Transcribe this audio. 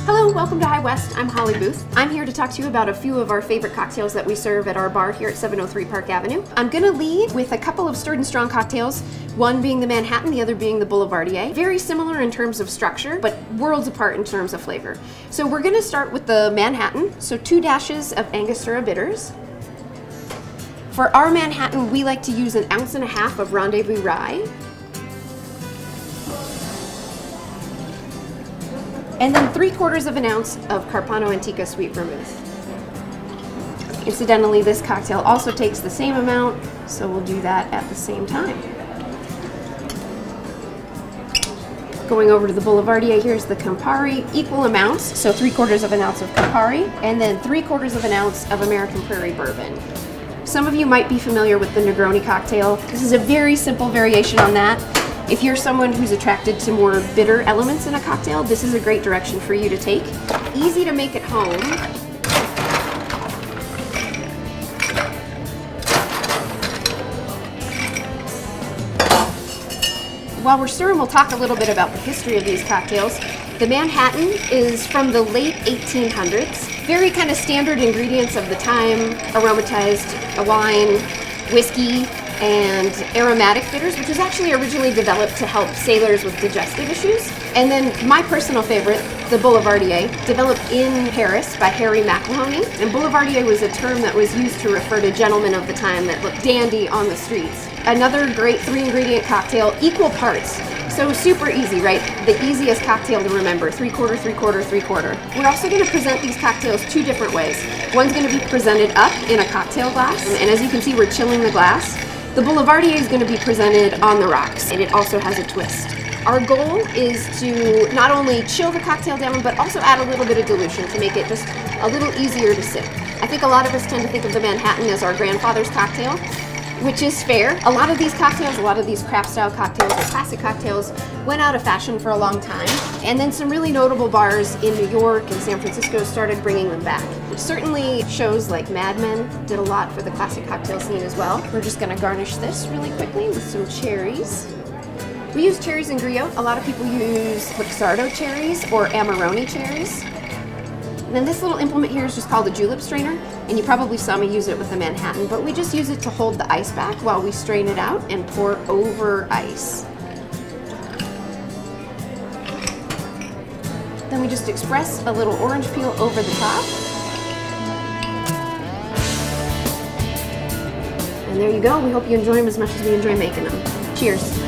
Hello, welcome to High West. I'm Holly Booth. I'm here to talk to you about a few of our favorite cocktails that we serve at our bar here at 703 Park Avenue. I'm gonna lead with a couple of Stirred and Strong cocktails, one being the Manhattan, the other being the Boulevardier. Very similar in terms of structure, but worlds apart in terms of flavor. So we're gonna start with the Manhattan, so 2 dashes of Angostura bitters. For our Manhattan, we like to use 1.5 ounces of Rendezvous rye. And then 3/4 ounce of Carpano Antica sweet vermouth. Incidentally, this cocktail also takes the same amount, so we'll do that at the same time. Going over to the Boulevardier, here's the Campari, equal amounts, so 3/4 ounce of Campari, and then 3/4 ounce of American Prairie Bourbon. Some of you might be familiar with the Negroni cocktail. This is a very simple variation on that. If you're someone who's attracted to more bitter elements in a cocktail, this is a great direction for you to take. Easy to make at home. While we're stirring, we'll talk a little bit about the history of these cocktails. The Manhattan is from the late 1800s. Very kind of standard ingredients of the time, aromatized wine, whiskey, and aromatic bitters, which was actually originally developed to help sailors with digestive issues. And then my personal favorite, the Boulevardier, developed in Paris by Harry McIlhenny. And Boulevardier was a term that was used to refer to gentlemen of the time that looked dandy on the streets. Another great 3-ingredient cocktail, equal parts. So super easy, right? The easiest cocktail to remember, 3/4, 3/4, 3/4. We're also gonna present these cocktails 2 different ways. One's gonna be presented up in a cocktail glass, and as you can see, we're chilling the glass. The Boulevardier is going to be presented on the rocks, and it also has a twist. Our goal is to not only chill the cocktail down, but also add a little bit of dilution to make it just a little easier to sip. I think a lot of us tend to think of the Manhattan as our grandfather's cocktail, which is fair. A lot of these cocktails, a lot of these craft style cocktails or classic cocktails went out of fashion for a long time. And then some really notable bars in New York and San Francisco started bringing them back. Certainly shows like Mad Men did a lot for the classic cocktail scene as well. We're just gonna garnish this really quickly with some cherries. We use cherries in Griot. A lot of people use Luxardo cherries or Amarone cherries. And then this little implement here is just called a Julep Strainer, and you probably saw me use it with the Manhattan, but we just use it to hold the ice back while we strain it out and pour over ice. Then we just express a little orange peel over the top. And there you go. We hope you enjoy them as much as we enjoy making them. Cheers.